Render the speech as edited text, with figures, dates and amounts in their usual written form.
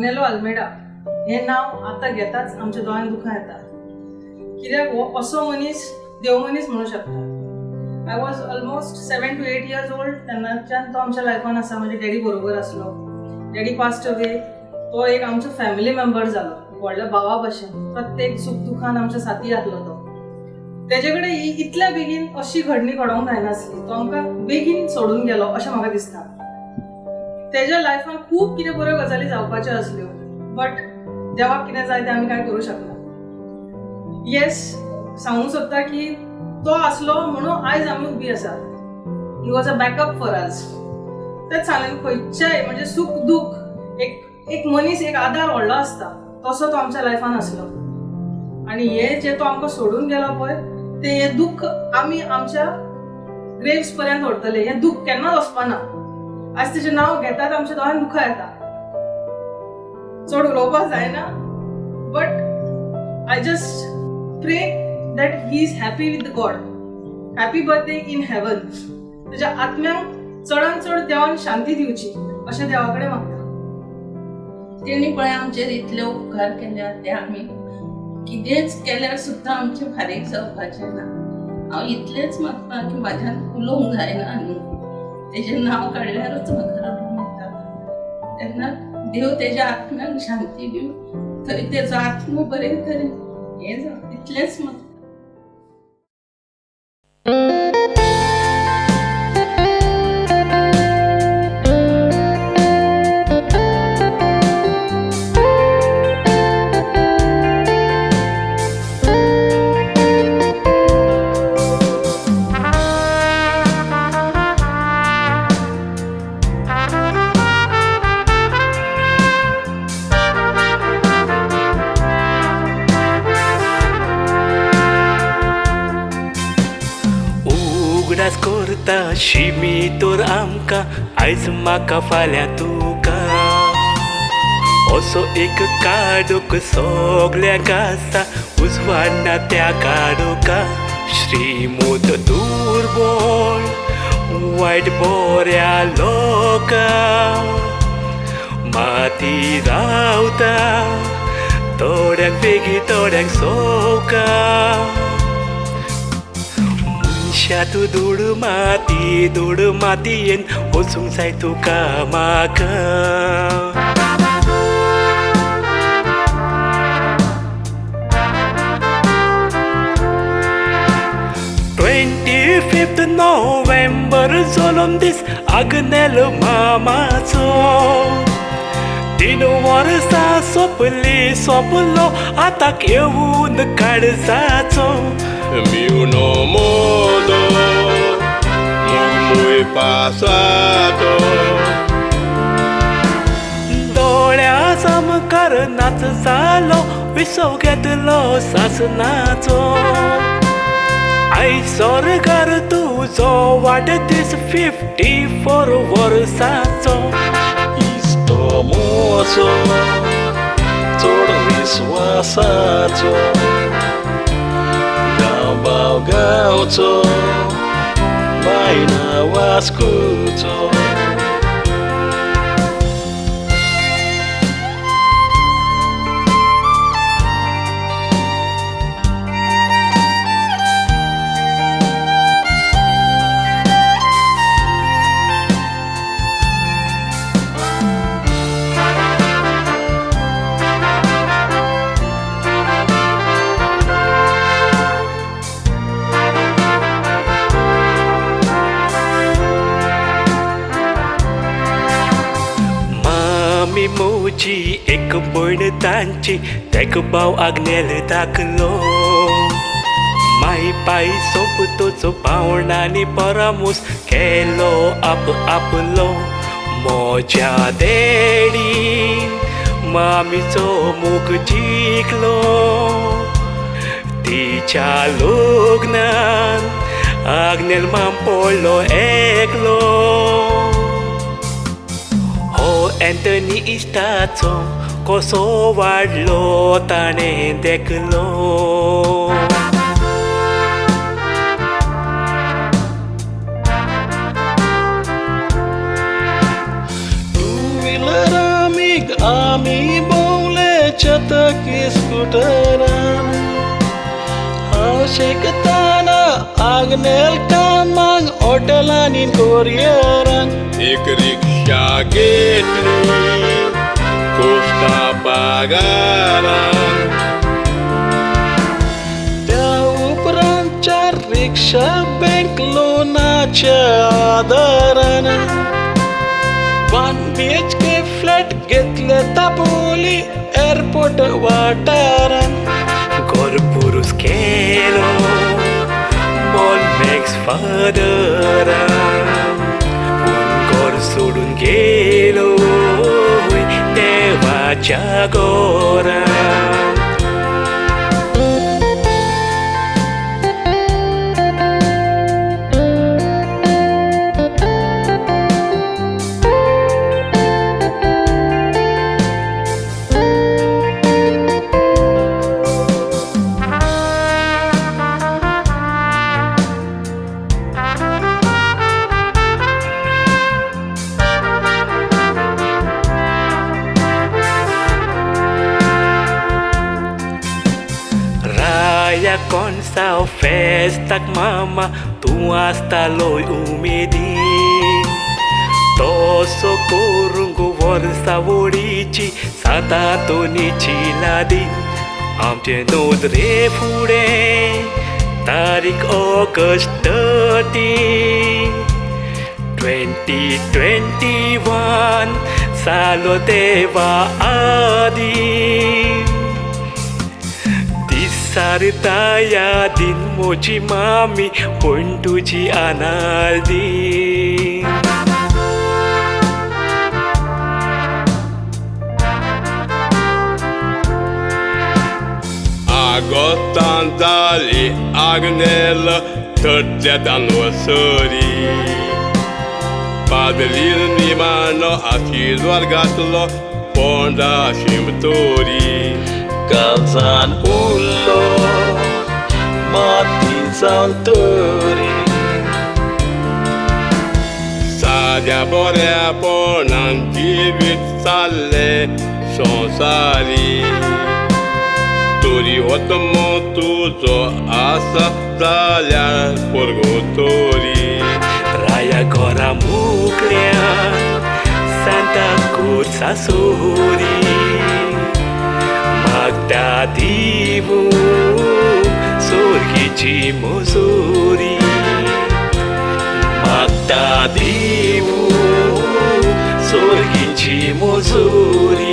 आग्नेलो आल्मेडा हे नाव आता घेताच आमच्या दोळ्यांत दुखां येता. कित्याक हो असो मनीस देव मनीस म्हणू शकता. I was almost 7 to 8 years old तेन्नाच्यान तो आमच्या लायफान आसा. म्हज्या डॅडी बरोबर आसलो. Daddy passed away. तो एक आमचो फॅमिली मेंबर जालो, व्हडल्या भावा भशेन. प्रत्येक सुख दुखान आमच्या साथी आसलो तो. तेजे कडेन इतल्या बेगीन अशी घडणी घडोवंक जायनासली. तो आमकां बेगीन सोडून गेलो अशें म्हाका दिसता. तेज्या लायफान खूब कितें बऱ्यो गजाली जावपाच्यो आसल्यो, बट देवाक कितें जाय तें आमी कांय करूं शकना. येस, सांगूंक सोदता की तो आसलो म्हणून आयज आमी उबी आसा. He was a backup for us. तेच सांगलें, खंयचेय म्हणजे सुख दूख एक मनीस एक आदार व्हडलो आसता, तसो तो आमच्या लायफान आसलो. आनी हे जे तो आमकां सोडून गेलो पळय, ते हे दूख आमी आमच्या ग्रेव्स पर्यंत व्हरतले. हे दूख केन्नाच वचपाना. आज तेजें नांव घेतात आमच्या दोळ्यांत दुखां येता. चड उलोवपाक जायना, बट आय जस्ट प्रे that he is happy with God. Happy birthday in heaven. तेज्या आत्म्यांक चडान चड देवान शांती दिवची अशें देवा कडेन मागता. तेणी पळय आमचेर इतले उपकार केल्या, ते आमी कितेंच केल्यार सुद्दां आमचे फारीक जावपाचें ना. हांव इतलेंच मागता की म्हाज्यान उलोवंक जायना न्ही, तेजें नांव काडल्यारूच म्हाका रडूंक येता. तेन्ना देव तेज्या आत्म्यांक शांती दिवं, थंय तेजो आत्मो बरे तरेन हें जावं, इतलेंच मागता. करता शिमी तोर आमकां आयज म्हाका फाल्यां तुका. असो एक काडूक सगळ्यांक आसा, उजवाडना त्या काडूका. श्रीमूत दुर्बळ वायट बऱ्या लोका माती रावता, थोड्यांक बेगी थोड्यांक सोका. तू धूळ मातयेन वचूंक जाय तुका म्हाका. 25th November जल्म दीस आग्नेलो मामाचो. 3 वर्सां सोंपलो आतां येवून काळजाचो. Miuno modo muy pasado. दोळ्या सामकार नाच जालो, विसव घेतलो सासनाचो. आयज स्वर्गार तुजो वाडदीस 54 वर्साचो. Isto mozo चड विस्वासाचो. गांवचो बायना वास्कोचो. मोची एक भयण तांची, तेका भाव आग्नेल धाकलो. माई पाय सोंपतोच भावणांनी परामूस केलो आपलो. म्हज्या देडीन मामीचो मोग जिखलो. तिच्या लग्नान आग्नेल माम पडलो एकलो. एंटनी इश्टाचो कसो वाडलो ताणें देखलो. Two-wheeler आमी चतक स्कुटरान हांव शिकताना आग्नेल कामांक हॉटेलांनी कोरियरान एक रिक्षा घेतली कोस्टा पागारान त्या उपरांत 4 रिक्षा बँक लोनाच्या आदारान 1 BHK फ्लॅट घेतले दाबोली एअरपोर्ट वाठारान घर पुरूस केलो मॉल मॅक्स फादरा पूण घर सोडून गेलो देवाच्या घरान Konsa festak mama tu astaloi umedin Toso korungu वर्सा वडीची साता तोनीची लादी आमचे नोंदरे फुडें तारीख ऑगस्ट 13 2021 सालो देवा आदी सारता यादीन मोची मामी पण तुझी अनाल्दी Agostan dali Agnelak 30th anniversary Padrino Nimano आशीर्वाद Fonda Cinematography Kazan ullo mati santori Sadia borea ponan kivit salle sonsari Turi otomo tuzo asa dalia porgotori Raya gora muclea Santa Cruz Sasuri Magda divu Sorginchi Mozuri Magda divu Sorginchi Mozuri